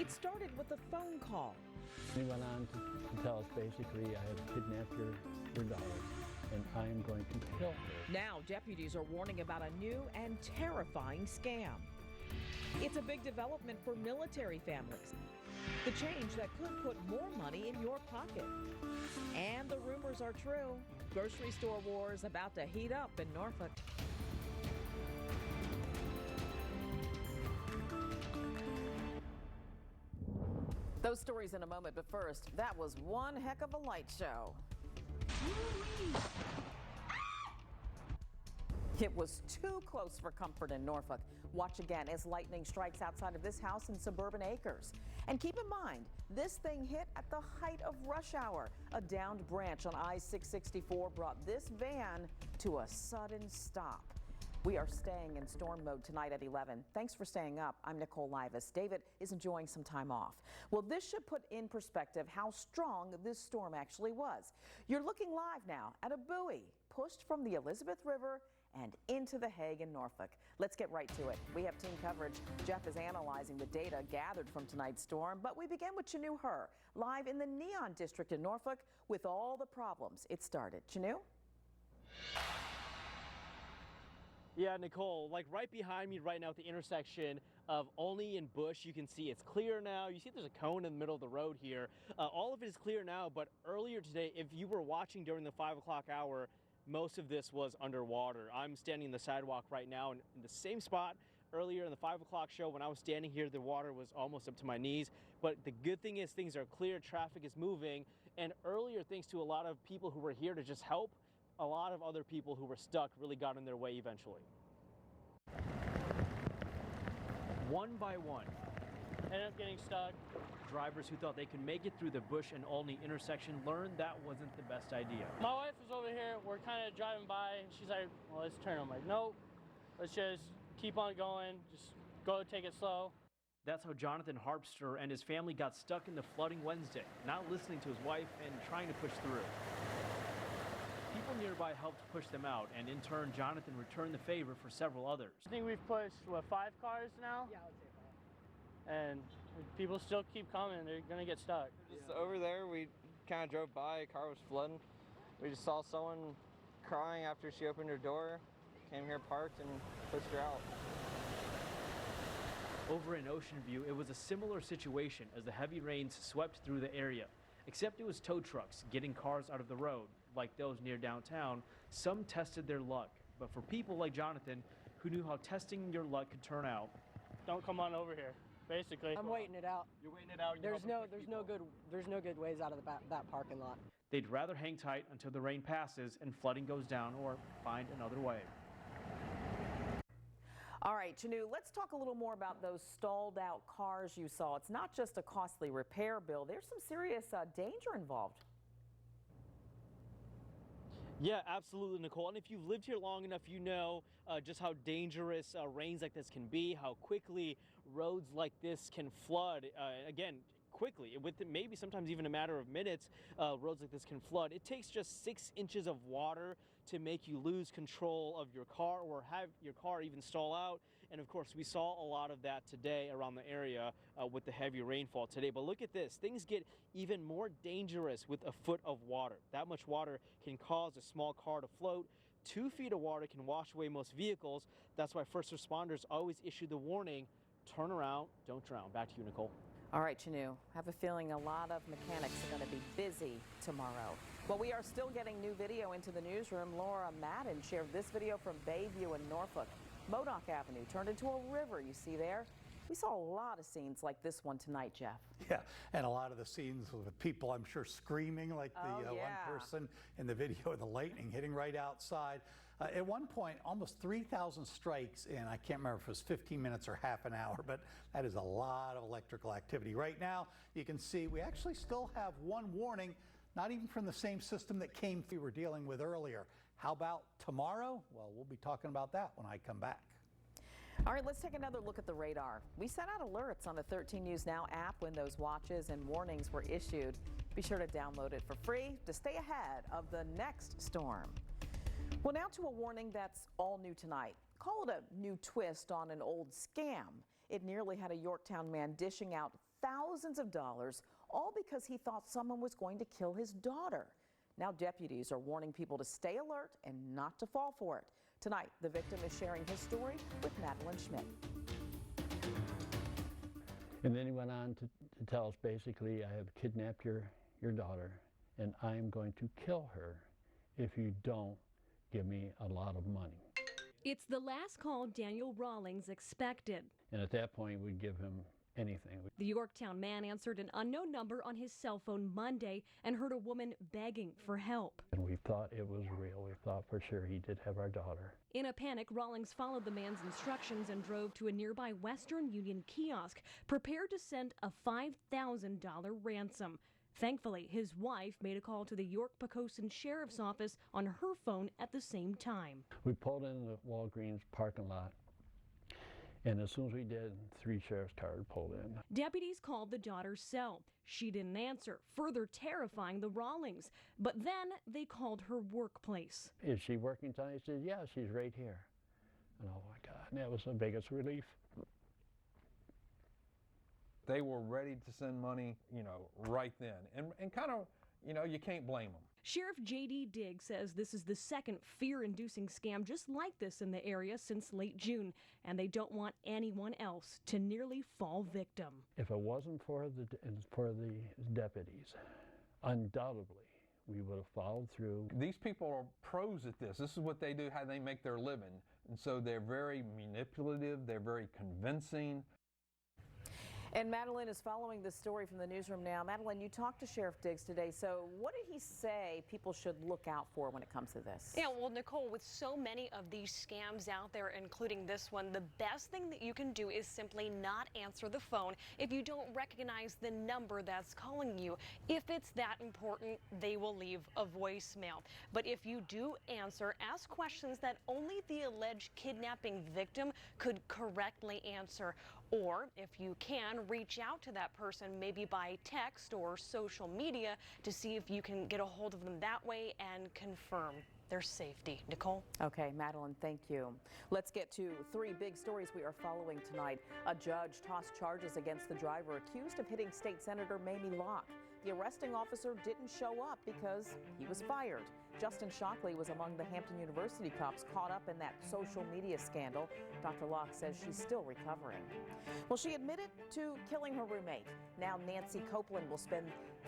It started with a phone call. He went on to tell us basically, I have kidnapped your daughter and I am going to kill her. Now deputies are warning about a new and terrifying scam. It's a big development for military families. The change that could put more money in your pocket. And the rumors are true. Grocery store wars about to heat up in Norfolk. Those stories in a moment, but first, that was one heck of a light show. It was too close for comfort in Norfolk. Watch again as lightning strikes outside of this house in Suburban Acres. And keep in mind, this thing hit at the height of rush hour. A downed branch on I-664 brought this van to a sudden stop. We are staying in storm mode tonight at 11. Thanks for staying up. I'm Nicole Livas. David is enjoying some time off. Well, this should put in perspective how strong this storm actually was. You're looking live now at a buoy pushed from the Elizabeth River and into the Hague in Norfolk. Let's get right to it. We have team coverage. Jeff is analyzing the data gathered from tonight's storm, but we begin with Chanu Her, live in the Neon District in Norfolk with all the problems it started. Chanu? Yeah, Nicole, like right behind me right now at the intersection of Olney and Bush, you can see it's clear now. You see there's a cone in the middle of the road here. All of it is clear now, but earlier today, if you were watching during the 5 o'clock hour, most of this was underwater. I'm standing in the sidewalk right now in the same spot. Earlier in the 5 o'clock show, when I was standing here, the water was almost up to my knees. But the good thing is things are clear, traffic is moving. And earlier, thanks to a lot of people who were here to just help, a lot of other people who were stuck really got in their way eventually. One by one, ended up getting stuck. Drivers who thought they could make it through the Bush and Olney intersection learned that wasn't the best idea. My wife was over here, we're kind of driving by, and she's like, well, let's turn. I'm like, nope, let's just keep on going, just go take it slow. That's how Jonathan Harpster and his family got stuck in the flooding Wednesday, not listening to his wife and trying to push through. People nearby helped push them out, and in turn, Jonathan returned the favor for several others. I think we've pushed, what, 5 cars now? Yeah, I would say 5. And people still keep coming, they're gonna get stuck. Just over there, we kind of drove by, a car was flooding. We just saw someone crying after she opened her door, came here, parked, and pushed her out. Over in Ocean View, it was a similar situation as the heavy rains swept through the area. Except it was tow trucks getting cars out of the road, like those near downtown. Some tested their luck, but for people like Jonathan, who knew how testing your luck could turn out. Don't come on over here, basically. I'm waiting it out. You're waiting it out. There's no good ways out of that parking lot. They'd rather hang tight until the rain passes and flooding goes down, or find another way. All right, Chanu, let's talk a little more about those stalled out cars you saw. It's not just a costly repair bill. There's some serious danger involved. Yeah, absolutely, Nicole. And if you've lived here long enough, you know just how dangerous rains like this can be, how quickly roads like this can flood. Again, quickly, with maybe sometimes even a matter of minutes, roads like this can flood. It takes just 6 inches of water to make you lose control of your car or have your car even stall out. And of course, we saw a lot of that today around the area with the heavy rainfall today. But look at this, things get even more dangerous with a foot of water. That much water can cause a small car to float. 2 feet of water can wash away most vehicles. That's why first responders always issue the warning, turn around, don't drown. Back to you, Nicole. All right, Chanu, I have a feeling a lot of mechanics are going to be busy tomorrow. Well, we are still getting new video into the newsroom. Laura Madden shared this video from Bayview in Norfolk. Modoc Avenue turned into a river, you see there. We saw a lot of scenes like this one tonight, Jeff. Yeah, and a lot of the scenes with people, I'm sure, screaming like the one person in the video of the lightning hitting right outside. At one point, almost 3,000 strikes in, I can't remember if it was 15 minutes or half an hour, but that is a lot of electrical activity. Right now, you can see we actually still have one warning, not even from the same system that we were dealing with earlier. How about tomorrow? Well, we'll be talking about that when I come back. All right, let's take another look at the radar. We sent out alerts on the 13 News Now app when those watches and warnings were issued. Be sure to download it for free to stay ahead of the next storm. Well, now to a warning that's all new tonight. Call it a new twist on an old scam. It nearly had a Yorktown man dishing out thousands of dollars, all because he thought someone was going to kill his daughter. Now deputies are warning people to stay alert and not to fall for it. Tonight, the victim is sharing his story with Madeline Schmidt. And then he went on to tell us basically, I have kidnapped your daughter and I am going to kill her if you don't give me a lot of money. It's the last call Daniel Rawlings expected. And at that point, we'd give him anything. The Yorktown man answered an unknown number on his cell phone Monday and heard a woman begging for help. And we thought it was real. We thought for sure he did have our daughter. In a panic, Rawlings followed the man's instructions and drove to a nearby Western Union kiosk, prepared to send a $5,000 ransom. Thankfully, his wife made a call to the York-Poquoson Sheriff's Office on her phone at the same time. We pulled in the Walgreens parking lot, and as soon as we did, 3 sheriff's cars pulled in. Deputies called the daughter's cell. She didn't answer, further terrifying the Rawlings. But then they called her workplace. Is she working tonight? He said, yeah, she's right here. And oh my God, and that was the biggest relief. They were ready to send money, right then. And kind of, you can't blame them. Sheriff J.D. Diggs says this is the second fear-inducing scam just like this in the area since late June, and they don't want anyone else to nearly fall victim. If it wasn't for the deputies, undoubtedly, we would have followed through. These people are pros at this. This is what they do, how they make their living. And so they're very manipulative, they're very convincing. And Madeline is following this story from the newsroom now. Madeline, you talked to Sheriff Diggs today, so what did he say people should look out for when it comes to this? Yeah, well, Nicole, with so many of these scams out there, including this one, the best thing that you can do is simply not answer the phone if you don't recognize the number that's calling you. If it's that important, they will leave a voicemail. But if you do answer, ask questions that only the alleged kidnapping victim could correctly answer. Or, if you can, reach out to that person, maybe by text or social media, to see if you can get a hold of them that way and confirm their safety. Nicole? Okay, Madeline, thank you. Let's get to 3 big stories we are following tonight. A judge tossed charges against the driver accused of hitting State Senator Mamie Locke. The arresting officer didn't show up because he was fired. Justin Shockley was among the Hampton University cops caught up in that social media scandal. Dr. Locke says she's still recovering. Well, she admitted to killing her roommate. Now Nancy Copeland will spend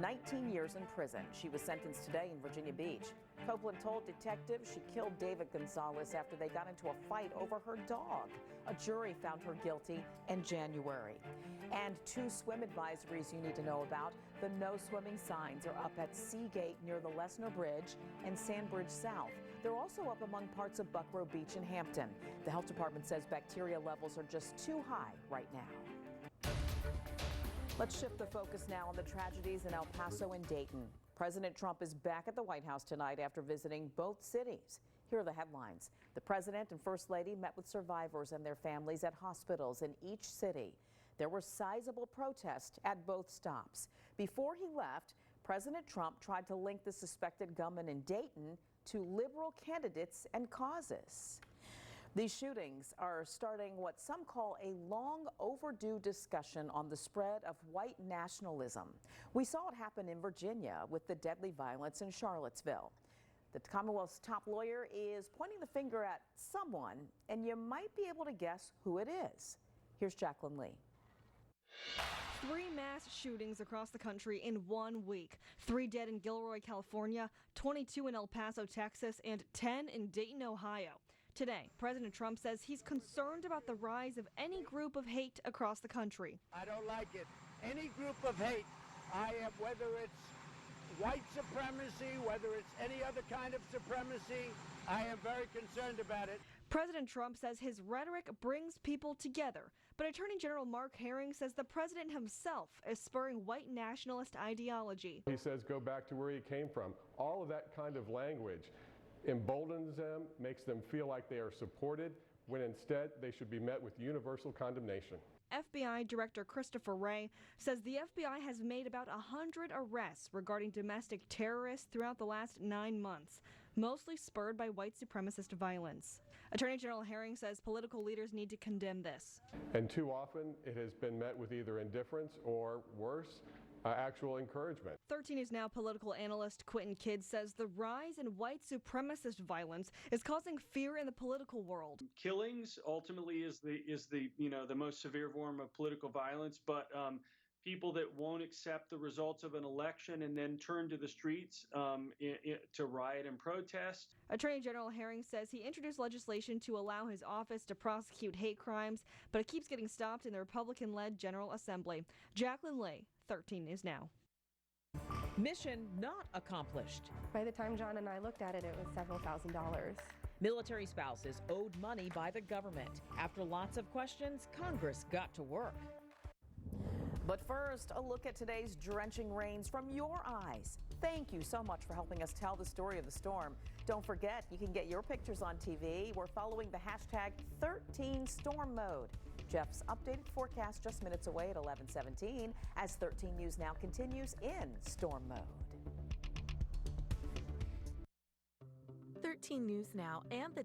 19 years in prison. She was sentenced today in Virginia Beach. Copeland told detectives she killed David Gonzalez after they got into a fight over her dog. A jury found her guilty in January. And 2 swim advisories you need to know about. The no swimming signs are up at Seagate near the Lesnar Bridge and Sandbridge South. They're also up among parts of Buckrow Beach and Hampton. The health department says bacteria levels are just too high right now. Let's shift the focus now on the tragedies in El Paso and Dayton. President Trump is back at the White House tonight after visiting both cities. Here are the headlines. The president and first lady met with survivors and their families at hospitals in each city. There were sizable protests at both stops. Before he left, President Trump tried to link the suspected gunman in Dayton to liberal candidates and causes. These shootings are starting what some call a long overdue discussion on the spread of white nationalism. We saw it happen in Virginia with the deadly violence in Charlottesville. The Commonwealth's top lawyer is pointing the finger at someone, and you might be able to guess who it is. Here's Jacqueline Lee. 3 mass shootings across the country in 1 week. 3 dead in Gilroy, California, 22 in El Paso, Texas, and 10 in Dayton, Ohio. Today, President Trump says he's concerned about the rise of any group of hate across the country. I don't like it. Any group of hate, whether it's white supremacy, whether it's any other kind of supremacy, I am very concerned about it. President Trump says his rhetoric brings people together, but Attorney General Mark Herring says the president himself is spurring white nationalist ideology. He says go back to where he came from. All of that kind of language emboldens them, makes them feel like they are supported, when instead they should be met with universal condemnation. FBI Director Christopher Wray says the FBI has made about 100 arrests regarding domestic terrorists throughout the last 9 months, mostly spurred by white supremacist violence. Attorney General Herring says political leaders need to condemn this. And too often it has been met with either indifference or worse, actual encouragement. 13 News Now political analyst Quentin Kidd says the rise in white supremacist violence is causing fear in the political world. Killings ultimately is the most severe form of political violence, but people that won't accept the results of an election and then turn to the streets to riot and protest. Attorney General Herring says he introduced legislation to allow his office to prosecute hate crimes, but it keeps getting stopped in the Republican-led General Assembly. Jacqueline Lay, 13 News Now. Mission not accomplished. By the time John and I looked at it, it was several $1,000s. Military spouses owed money by the government. After lots of questions, Congress got to work. But first, a look at today's drenching rains from your eyes. Thank you so much for helping us tell the story of the storm. Don't forget, you can get your pictures on TV. We're following the hashtag 13 storm mode. Jeff's updated forecast just minutes away at 11:17 as 13 News Now continues in storm mode. 13 News Now and the